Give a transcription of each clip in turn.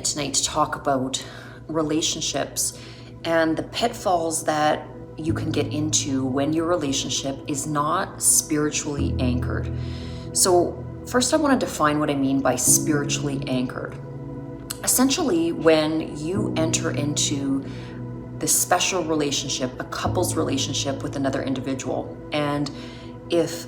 it tonight to talk about relationships and the pitfalls that you can get into when your relationship is not spiritually anchored. So first I want to define what I mean by spiritually anchored. Essentially, when you enter into this special relationship, a couple's relationship with another individual, and if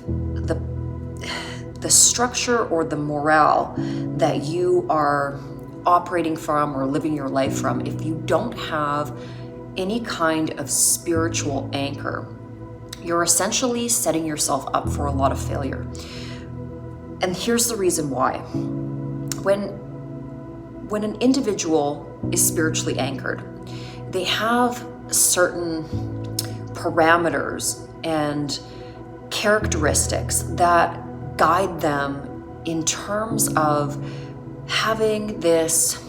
the structure or the morale that you are operating from or living your life from, if you don't have any kind of spiritual anchor, you're essentially setting yourself up for a lot of failure. And here's the reason why. When an individual is spiritually anchored, they have certain parameters and characteristics that guide them in terms of having this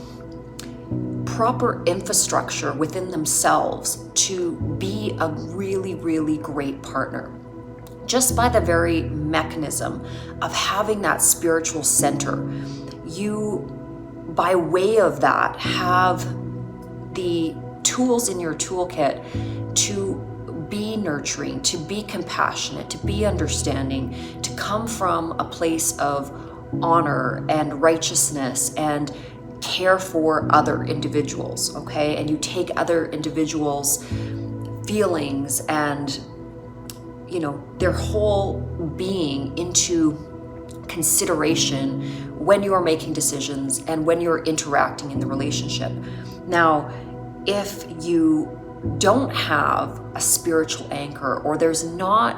proper infrastructure within themselves to be a really, really great partner. Just by the very mechanism of having that spiritual center, you, by way of that, have the tools in your toolkit to be nurturing, to be compassionate, to be understanding, to come from a place of honor and righteousness and care for other individuals, okay? And you take other individuals' feelings and, you know, their whole being into consideration when you are making decisions and when you're interacting in the relationship. Now, if you don't have a spiritual anchor, or there's not,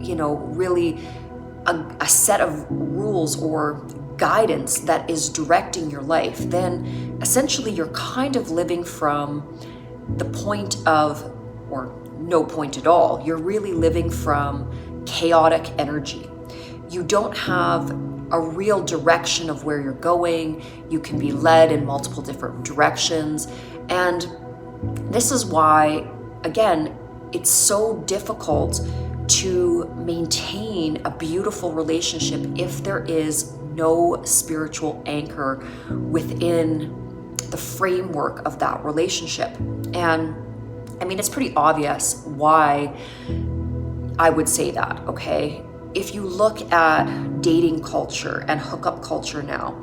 you know, really a set of rules or guidance that is directing your life, then essentially you're kind of living from the point of, or no point at all. You're really living from chaotic energy. You don't have a real direction of where you're going. You can be led in multiple different directions. And this is why, again, it's so difficult to maintain a beautiful relationship if there is no spiritual anchor within the framework of that relationship. And I mean, it's pretty obvious why I would say that, okay? If you look at dating culture and hookup culture now,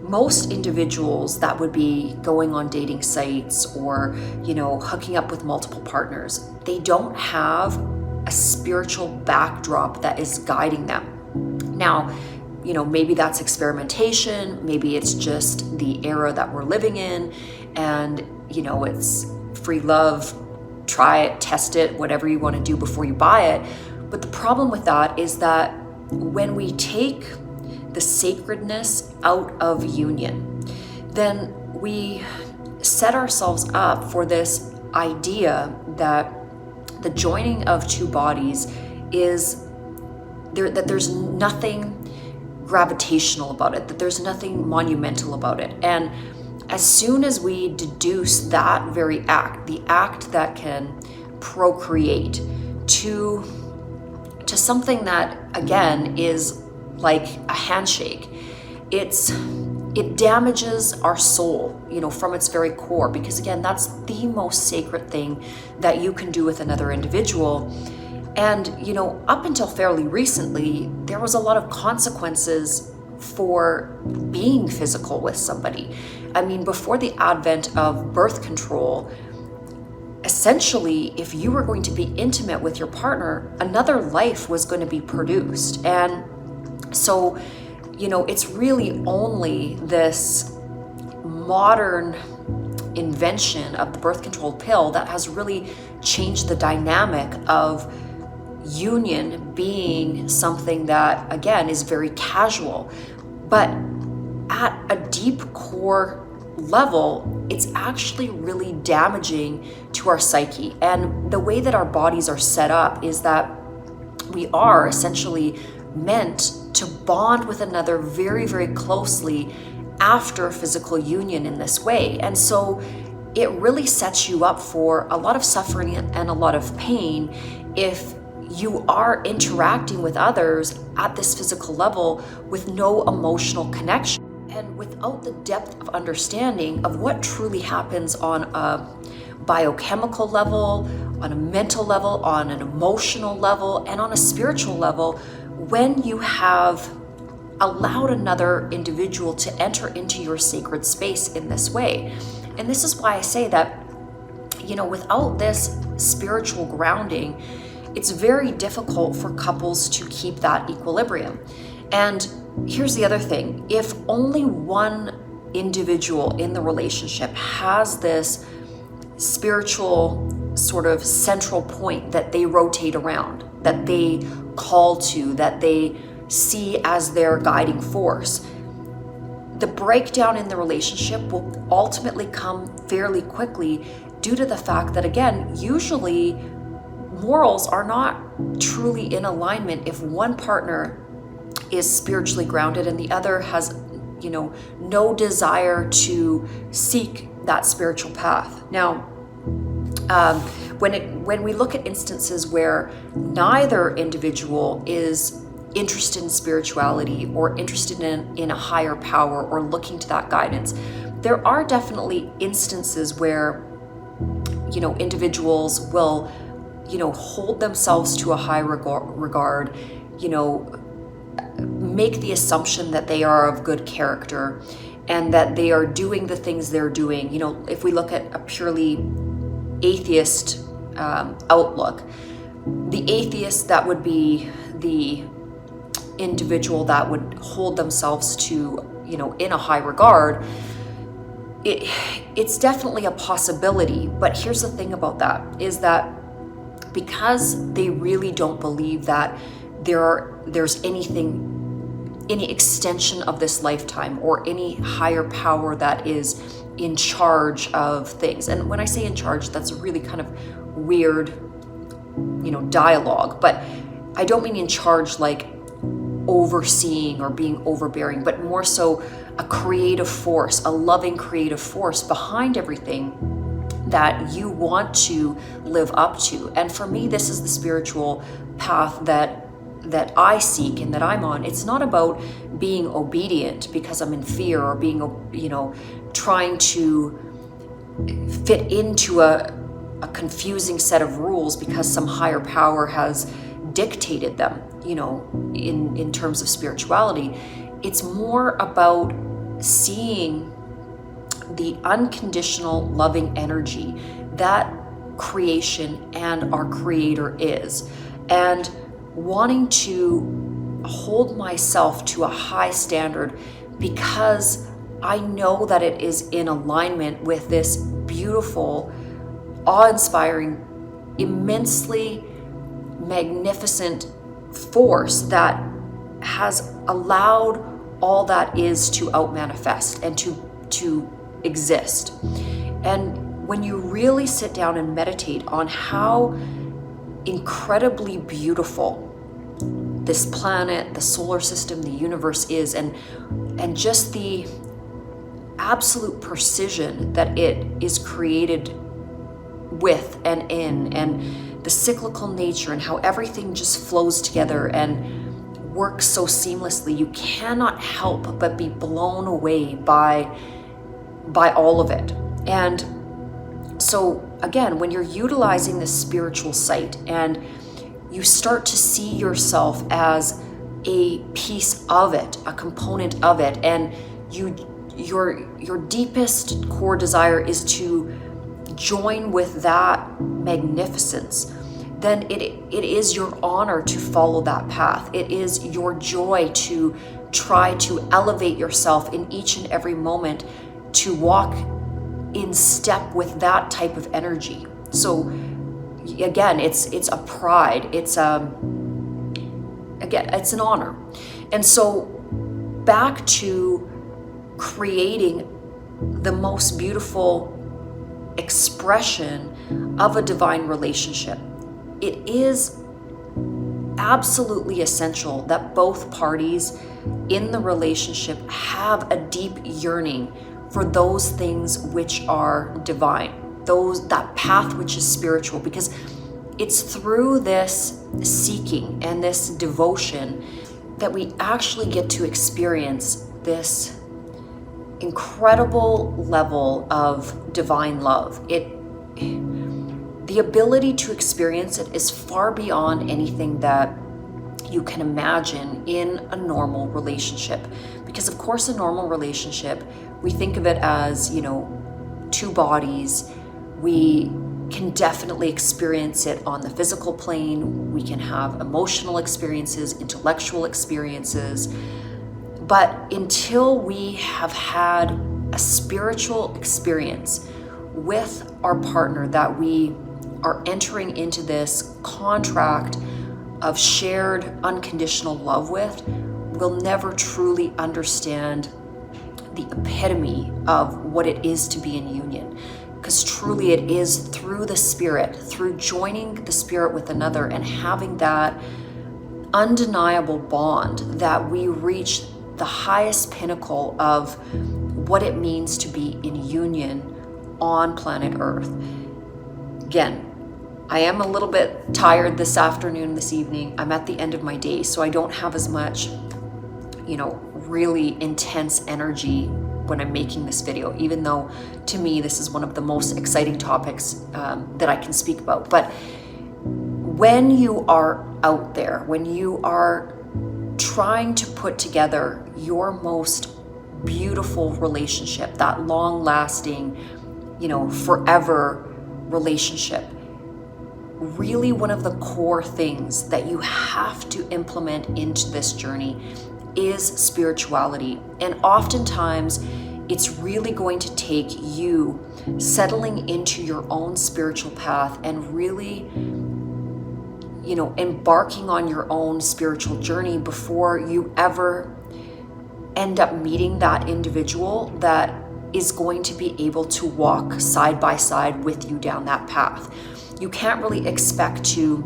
most individuals that would be going on dating sites or, you know, hooking up with multiple partners, they don't have a spiritual backdrop that is guiding them. Now, you know, maybe that's experimentation, maybe it's just the era that we're living in, and, you know, it's free love, try it, test it, whatever you want to do before you buy it. But the problem with that is that when we take the sacredness out of union, then we set ourselves up for this idea that the joining of two bodies is there, that there's nothing gravitational about it, that there's nothing monumental about it. And as soon as we deduce that very act, the act that can procreate, to something that, again, is like a handshake, it damages our soul, you know, from its very core, because again, that's the most sacred thing that you can do with another individual. And, you know, up until fairly recently, there was a lot of consequences for being physical with somebody. I mean, before the advent of birth control, essentially, if you were going to be intimate with your partner, another life was going to be produced. And so, you know, it's really only this modern invention of the birth control pill that has really changed the dynamic of union being something that, again, is very casual. But at a deep core level, it's actually really damaging to our psyche. And the way that our bodies are set up is that we are essentially meant to bond with another very, very closely after physical union in this way. And so it really sets you up for a lot of suffering and a lot of pain if you are interacting with others at this physical level with no emotional connection. And without the depth of understanding of what truly happens on a biochemical level, on a mental level, on an emotional level, and on a spiritual level, when you have allowed another individual to enter into your sacred space in this way. And this is why I say that, without this spiritual grounding, it's very difficult for couples to keep that equilibrium. And here's the other thing. If only one individual in the relationship has this spiritual sort of central point that they rotate around, that they call to, that they see as their guiding force, the breakdown in the relationship will ultimately come fairly quickly due to the fact that, again, usually morals are not truly in alignment if one partner is spiritually grounded and the other has, no desire to seek that spiritual path. Now, when we look at instances where neither individual is interested in spirituality or interested in a higher power or looking to that guidance, there are definitely instances where, individuals will, hold themselves to a high regard, make the assumption that they are of good character and that they are doing the things they're doing. If we look at a purely atheist outlook, the atheist, that would be the individual that would hold themselves to, in a high regard. It's definitely a possibility, but here's the thing about that, is that because they really don't believe that there's any extension of this lifetime or any higher power that is in charge of things. And when I say in charge, that's a really kind of weird, dialogue, but I don't mean in charge like overseeing or being overbearing, but more so a creative force, a loving creative force behind everything that you want to live up to. And for me, this is the spiritual path that I seek and that I'm on. It's not about being obedient because I'm in fear or being, trying to fit into a confusing set of rules because some higher power has dictated them, in terms of spirituality. It's more about seeing the unconditional loving energy that creation and our creator is, and wanting to hold myself to a high standard because I know that it is in alignment with this beautiful, awe-inspiring, immensely magnificent force that has allowed all that is to outmanifest and to exist. And when you really sit down and meditate on how incredibly beautiful this planet, the solar system, the universe is, and just the absolute precision that it is created with and in, and the cyclical nature and how everything just flows together and works so seamlessly, you cannot help but be blown away by all of it. And so again, when you're utilizing this spiritual sight and you start to see yourself as a piece of it, a component of it, and your deepest core desire is to join with that magnificence, then it is your honor to follow that path. It is your joy to try to elevate yourself in each and every moment, to walk in step with that type of energy. So again, it's a pride, it's an honor. And so back to creating the most beautiful expression of a divine relationship, it is absolutely essential that both parties in the relationship have a deep yearning for those things which are divine, that path which is spiritual, because it's through this seeking and this devotion that we actually get to experience this incredible level of divine love. The ability to experience it is far beyond anything that you can imagine in a normal relationship. Because of course, a normal relationship, we think of it as, two bodies. We can definitely experience it on the physical plane. We can have emotional experiences, intellectual experiences. But until we have had a spiritual experience with our partner, that we are entering into this contract of shared unconditional love with, we'll never truly understand the epitome of what it is to be in union. Because truly it is through the Spirit, through joining the Spirit with another and having that undeniable bond, that we reach the highest pinnacle of what it means to be in union on planet Earth. Again, I am a little bit tired this afternoon, this evening. I'm at the end of my day, so I don't have as much, really intense energy when I'm making this video, even though to me this is one of the most exciting topics that I can speak about. But when you are out there, when you are trying to put together your most beautiful relationship, that long-lasting, forever relationship, really one of the core things that you have to implement into this journey is spirituality. And oftentimes it's really going to take you settling into your own spiritual path and really, embarking on your own spiritual journey before you ever end up meeting that individual that is going to be able to walk side by side with you down that path. You can't really expect to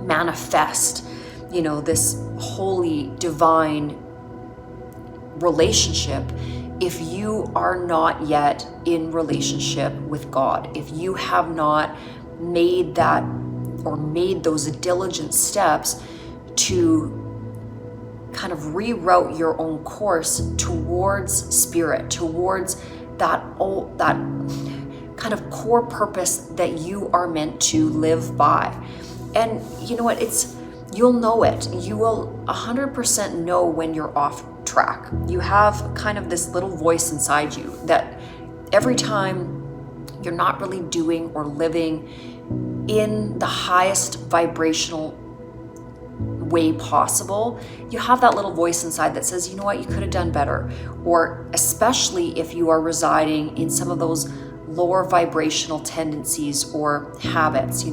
manifest, this holy, divine relationship if you are not yet in relationship with God. If you have not made that or made those diligent steps to kind of reroute your own course towards Spirit, towards that kind of core purpose that you are meant to live by. And you know what, you'll know it. You will 100% know when you're off track. You have kind of this little voice inside you that every time you're not really doing or living in the highest vibrational way possible, you have that little voice inside that says, you know what, you could have done better. Or especially if you are residing in some of those lower vibrational tendencies or habits,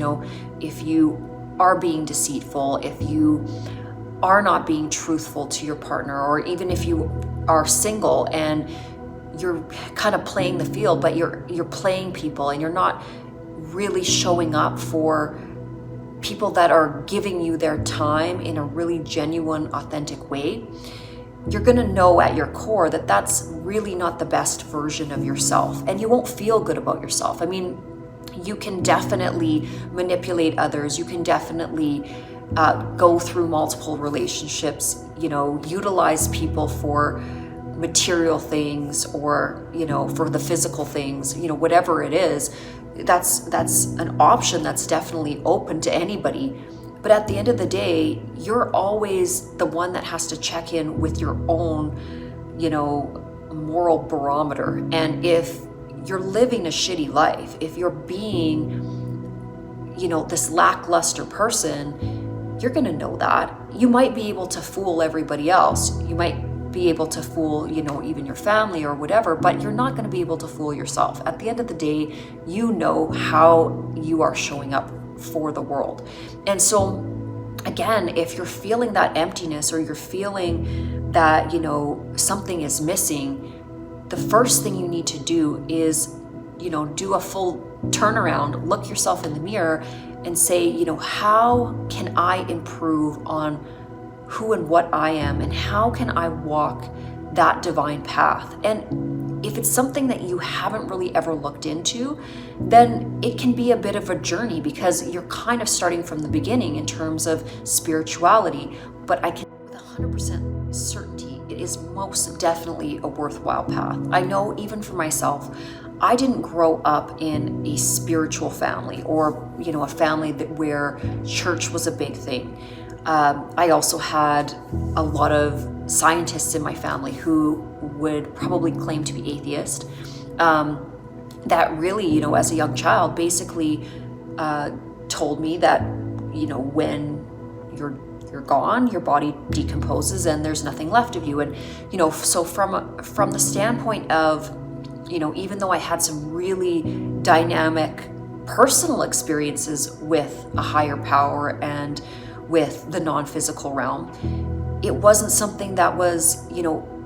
if you are being deceitful, if you are not being truthful to your partner, or even if you are single and you're kind of playing the field, but you're playing people and you're not really showing up for people that are giving you their time in a really genuine, authentic way, you're going to know at your core that that's really not the best version of yourself, and you won't feel good about yourself. I mean, you can definitely manipulate others. You can definitely go through multiple relationships, utilize people for material things or, for the physical things, whatever it is. That's an option that's definitely open to anybody. But at the end of the day, you're always the one that has to check in with your own, moral barometer. And if you're living a shitty life, if you're being, this lackluster person, you're going to know that. You might be able to fool everybody else. You might be able to fool, even your family or whatever, but you're not going to be able to fool yourself. At the end of the day, you know how you are showing up for the world. And so again, if you're feeling that emptiness or you're feeling that, something is missing, the first thing you need to do is, do a full turnaround, look yourself in the mirror and say, how can I improve on who and what I am, and how can I walk that divine path? And if it's something that you haven't really ever looked into, then it can be a bit of a journey, because you're kind of starting from the beginning in terms of spirituality. But I can with 100% certainty, it is most definitely a worthwhile path. I know even for myself, I didn't grow up in a spiritual family or, a family where church was a big thing. I also had a lot of scientists in my family who would probably claim to be atheist, that really, as a young child, basically told me that, when you're gone, your body decomposes and there's nothing left of you. And, so from the standpoint of, even though I had some really dynamic personal experiences with a higher power and with the non-physical realm, it wasn't something that was,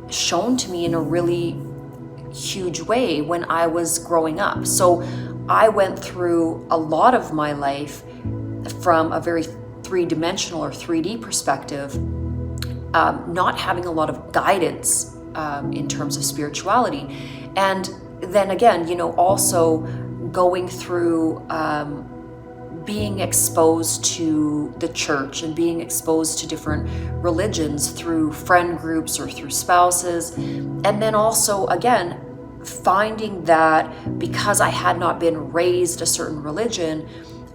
shown to me in a really huge way when I was growing up. So I went through a lot of my life from a very three-dimensional or 3D perspective, not having a lot of guidance in terms of spirituality. And then again, also going through being exposed to the church and being exposed to different religions through friend groups or through spouses. And then also, again, finding that because I had not been raised a certain religion,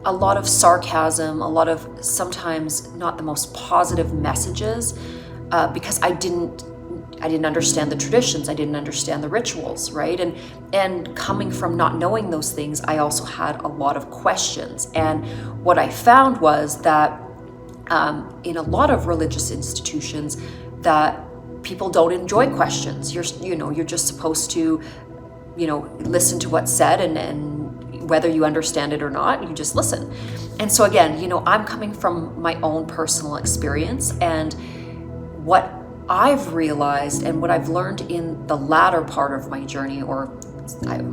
a lot of sarcasm, a lot of sometimes not the most positive messages, because I didn't understand the traditions, I didn't understand the rituals, right? And coming from not knowing those things, I also had a lot of questions. And what I found was that in a lot of religious institutions, that people don't enjoy questions. You're just supposed to, listen to what's said, and whether you understand it or not, you just listen. And so again, I'm coming from my own personal experience, and what I've realized and what I've learned in the latter part of my journey, or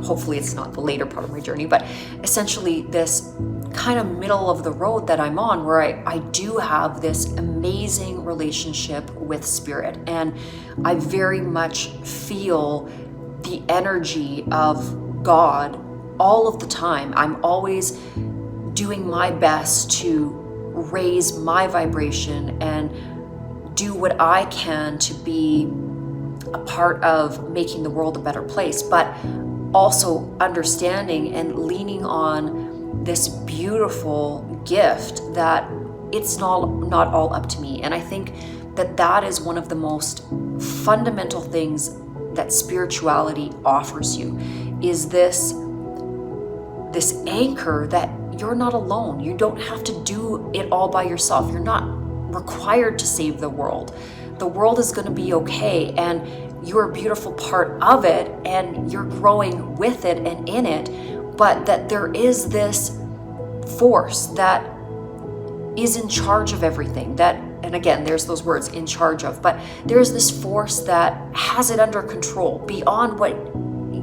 hopefully it's not the later part of my journey, but essentially this kind of middle of the road that I'm on, where I do have this amazing relationship with spirit, and I very much feel the energy of God all of the time. I'm always doing my best to raise my vibration and do what I can to be a part of making the world a better place, but also understanding and leaning on this beautiful gift that it's not all up to me. And I think that is one of the most fundamental things that spirituality offers you, is this anchor that you're not alone. You don't have to do it all by yourself. You're not required to save the world. The world is going to be okay, and you're a beautiful part of it, and you're growing with it and in it, but that there is this force that is in charge of everything, and again, there's those words, in charge of, but there's this force that has it under control beyond what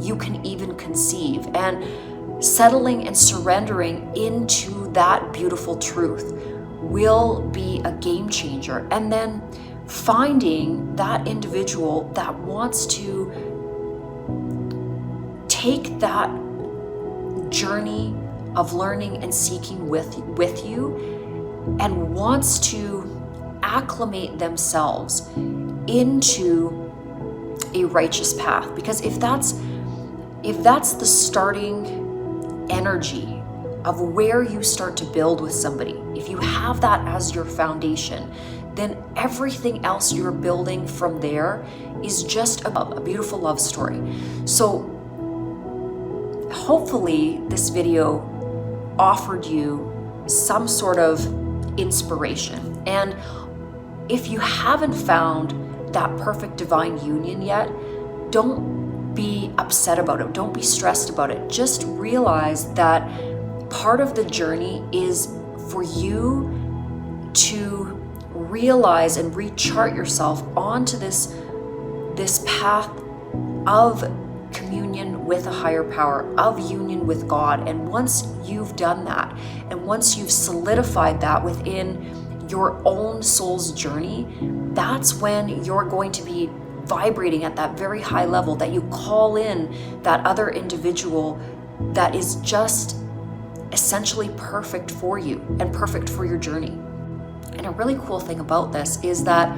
you can even conceive. And settling and surrendering into that beautiful truth will be a game changer. And then finding that individual that wants to take that journey of learning and seeking with you, and wants to acclimate themselves into a righteous path. Because if that's the starting energy of where you start to build with somebody, if you have that as your foundation, then everything else you're building from there is just a beautiful love story. So hopefully this video offered you some sort of inspiration. And if you haven't found that perfect divine union yet, don't be upset about it. Don't be stressed about it. Just realize that part of the journey is for you to realize and rechart yourself onto this path of communion with a higher power, of union with God. And once you've done that, and once you've solidified that within your own soul's journey, that's when you're going to be vibrating at that very high level, that you call in that other individual that is just essentially perfect for you and perfect for your journey. And a really cool thing about this is that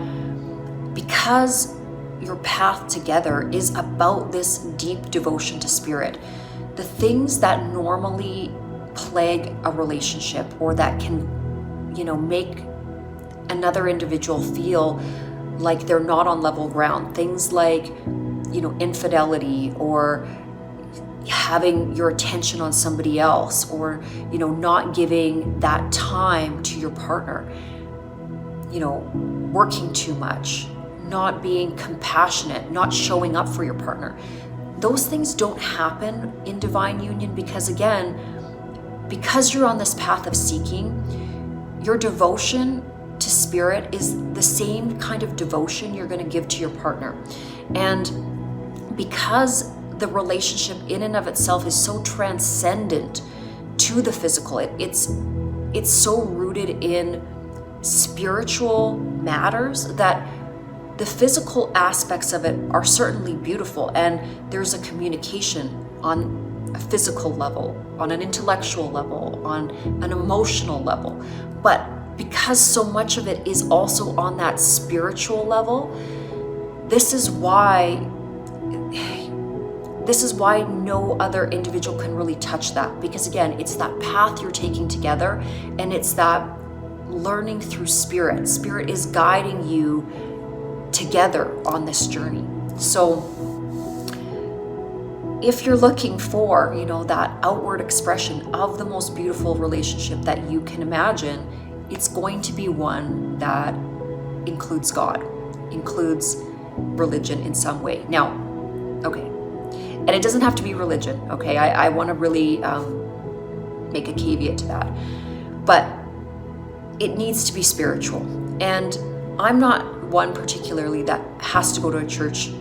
because your path together is about this deep devotion to spirit. The things that normally plague a relationship or that can, make another individual feel like they're not on level ground, things like, infidelity, or having your attention on somebody else, or, not giving that time to your partner, working too much, not being compassionate, not showing up for your partner. Those things don't happen in divine union because, again, because you're on this path of seeking, your devotion to spirit is the same kind of devotion you're going to give to your partner. And because the relationship in and of itself is so transcendent to the physical, it's so rooted in spiritual matters that the physical aspects of it are certainly beautiful, and there's a communication on a physical level, on an intellectual level, on an emotional level. But because so much of it is also on that spiritual level, this is why no other individual can really touch that. Because again, it's that path you're taking together, and it's that learning through spirit. Spirit is guiding you together on this journey. So if you're looking for, that outward expression of the most beautiful relationship that you can imagine, it's going to be one that includes God, includes religion in some way. Now, okay, and it doesn't have to be religion, okay? I want to really make a caveat to that. But it needs to be spiritual. And I'm not one particularly that has to go to a church.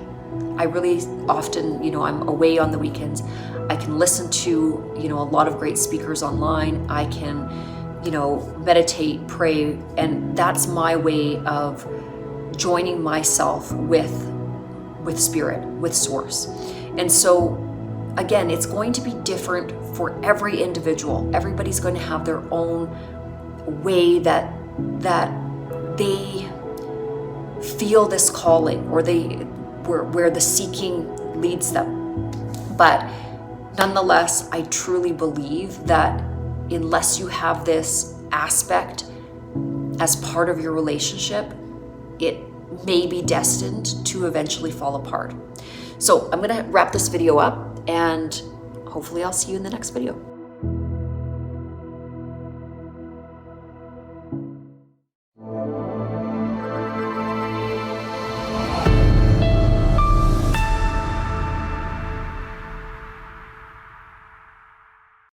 I really often, I'm away on the weekends. I can listen to, a lot of great speakers online. I can, meditate, pray, and that's my way of joining myself with spirit, with source. And so, again, it's going to be different for every individual. Everybody's going to have their own way that they feel this calling, or where the seeking leads them. But nonetheless, I truly believe that unless you have this aspect as part of your relationship, it may be destined to eventually fall apart. So I'm going to wrap this video up, and hopefully I'll see you in the next video.